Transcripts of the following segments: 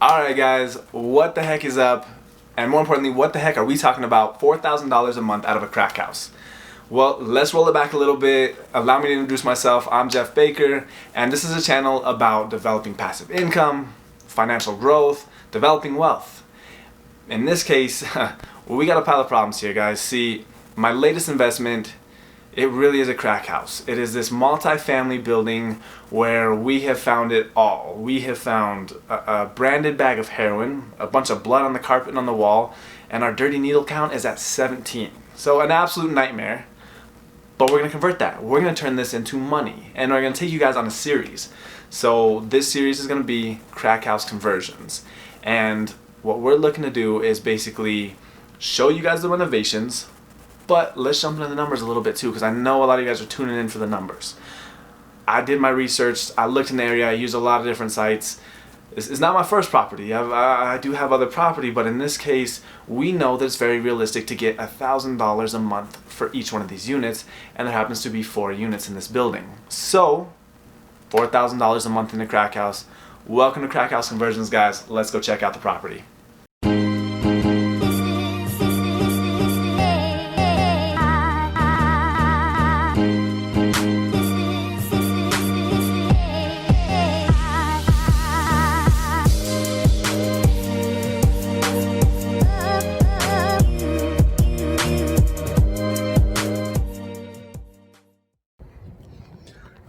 Alright guys, what the heck is up? And more importantly, what the heck are we talking about $4,000 a month out of a crack house? Well, let's roll it back a little bit. Allow me to introduce myself. I'm Jeff Baker, and this is a channel about developing passive income, financial growth, developing wealth. In this case, we got a pile of problems here, guys. See, my latest investment, it really is a crack house. It is this multi-family building where we have found it all. We have found a branded bag of heroin, a bunch of blood on the carpet and on the wall, and our dirty needle count is at 17. So an absolute nightmare. But we're going to convert that. We're going to turn this into money. And we're going to take you guys on a series. So this series is going to be crack house conversions. And what we're looking to do is basically show you guys the renovations, but let's jump into the numbers a little bit too, because I know a lot of you guys are tuning in for the numbers. I did my research, I looked in the area, I used a lot of different sites. This is not my first property. I do have other property, but in this case, we know that it's very realistic to get $1,000 a month for each one of these units, and there happens to be 4 units in this building. So, $4,000 a month in the crack house. Welcome to Crack House Conversions, guys. Let's go check out the property.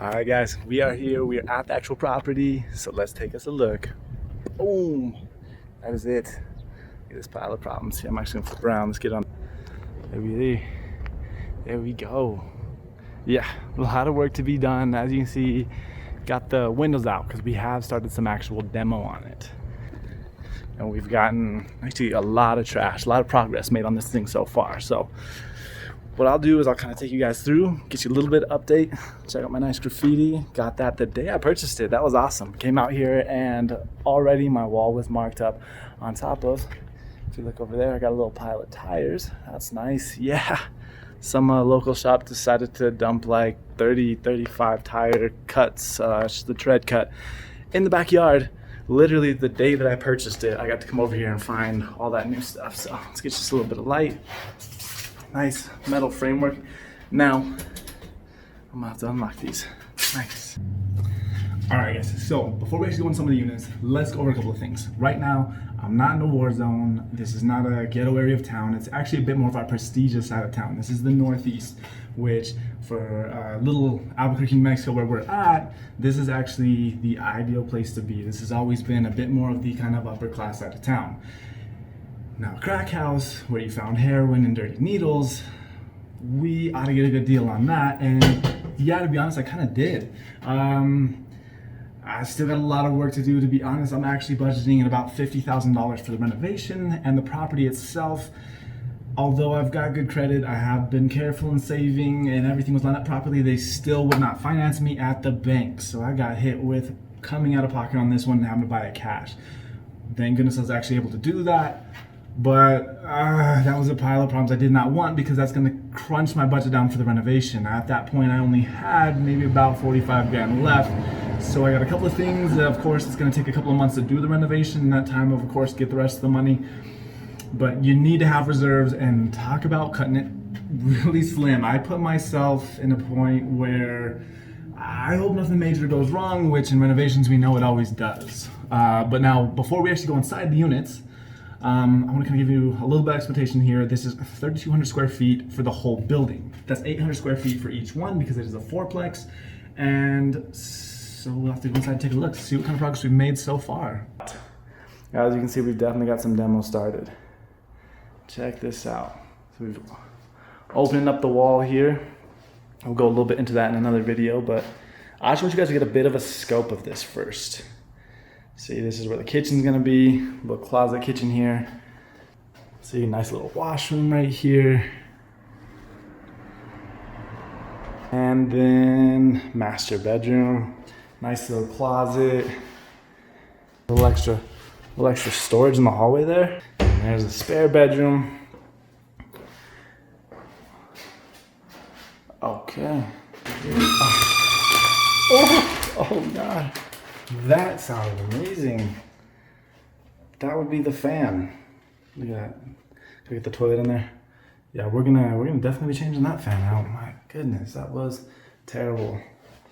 Alright guys, we are here, we are at the actual property, so let's take us a look. Boom! That is it. Look at this pile of problems. I'm actually gonna flip around, let's get on. There we go. Yeah, a lot of work to be done. As you can see, got the windows out because we have started some actual demo on it. And we've gotten actually a lot of trash, a lot of progress made on this thing so far. So what I'll do is I'll kind of take you guys through, get you a little bit of update, check out my nice graffiti. Got that the day I purchased it. That was awesome. Came out here and already my wall was marked up on top of, if you look over there, I got a little pile of tires. That's nice. Yeah. Some local shop decided to dump like 35 tire cuts, the tread cut, in the backyard. Literally the day that I purchased it, I got to come over here and find all that new stuff. So let's get just a little bit of light. Nice metal framework. Now, I'm about to unlock these. Nice. All right, guys, so before we actually go into some of the units, let's go over a couple of things. Right now, I'm not in a war zone. This is not a ghetto area of town. It's actually a bit more of our prestigious side of town. This is the Northeast, which for little Albuquerque, New Mexico, where we're at, this is actually the ideal place to be. This has always been a bit more of the kind of upper class side of town. Now, crack house, where you found heroin and dirty needles, we ought to get a good deal on that. And yeah, to be honest, I kind of did. I still got a lot of work to do, to be honest. I'm actually budgeting at about $50,000 for the renovation and the property itself. Although I've got good credit, I have been careful in saving and everything was lined up properly, they still would not finance me at the bank. So I got hit with coming out of pocket on this one and having to buy it cash. Thank goodness I was actually able to do that. But that was a pile of problems I did not want, because that's going to crunch my budget down for the renovation. At that point, I only had maybe about 45 grand left. So I got a couple of things. Of course, it's going to take a couple of months to do the renovation. In that time, of course, get the rest of the money. But you need to have reserves, and talk about cutting it really slim. I put myself in a point where I hope nothing major goes wrong, which in renovations we know it always does. But now, before we actually go inside the units, I want to kind of give you a little bit of expectation here. This is 3,200 square feet for the whole building. That's 800 square feet for each one, because it is a fourplex. And so we'll have to go inside and take a look, see what kind of progress we've made so far. As you can see, we've definitely got some demos started. Check this out. So we've opened up the wall here. I'll go a little bit into that in another video, but I just want you guys to get a bit of a scope of this first. See, this is where the kitchen's gonna be, little closet kitchen here. See, nice little washroom right here. And then master bedroom, nice little closet. A little extra storage in the hallway there. And there's a spare bedroom. Okay. Oh God. That sounded amazing. that would be the fan. Look at that. Can I get the toilet in there? Yeah, we're gonna definitely be changing that fan out. My goodness, that was terrible.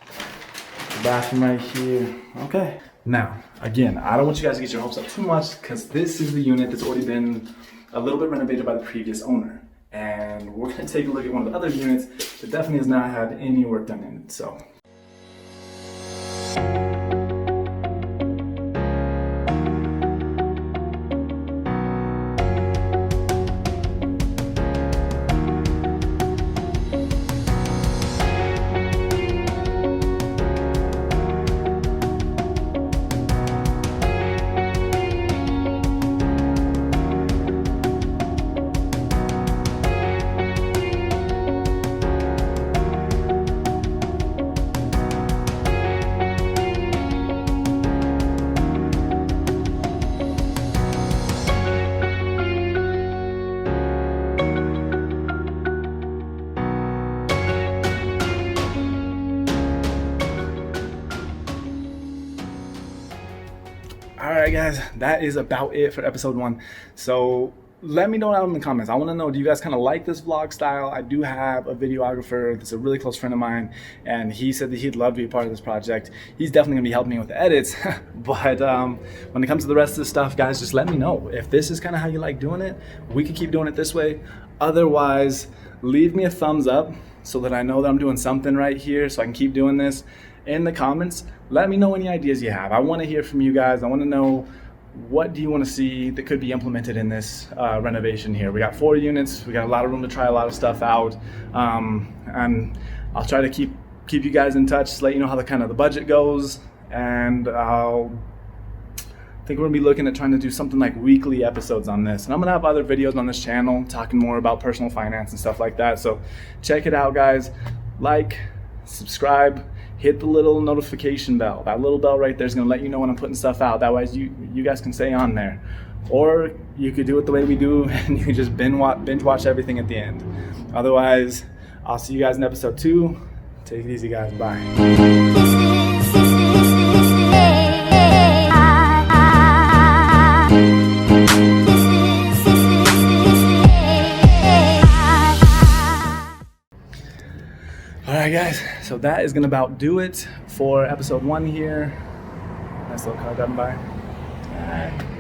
The bathroom right here. Okay. Now, again, I don't want you guys to get your hopes up too much because this is the unit that's already been a little bit renovated by the previous owner. And we're gonna take a look at one of the other units that definitely has not had any work done in it. So. Alright guys, that is about it for episode 1. So let me know down in the comments. I want to know, do you guys kind of like this vlog style? I do have a videographer that's a really close friend of mine, and he said that he'd love to be a part of this project. He's definitely going to be helping me with the edits, but when it comes to the rest of the stuff, guys, just let me know. If this is kind of how you like doing it, we could keep doing it this way. Otherwise, leave me a thumbs up so that I know that I'm doing something right here so I can keep doing this. In the comments, let me know any ideas you have. I want to hear from you guys. I want to know, what do you want to see that could be implemented in this renovation here? We got 4 units. We got a lot of room to try a lot of stuff out, and I'll try to keep you guys in touch, let you know how the budget goes, and I think we're gonna be looking at trying to do something like weekly episodes on this. And I'm gonna have other videos on this channel talking more about personal finance and stuff like that. So check it out, guys. Like, subscribe. Hit the little notification bell. That little bell right there is going to let you know when I'm putting stuff out. That way you guys can stay on there. Or you could do it the way we do and you can just binge watch everything at the end. Otherwise, I'll see you guys in episode 2. Take it easy, guys. Bye. Alright guys, so that is gonna about do it for episode 1 here. Nice little car driving by. Alright.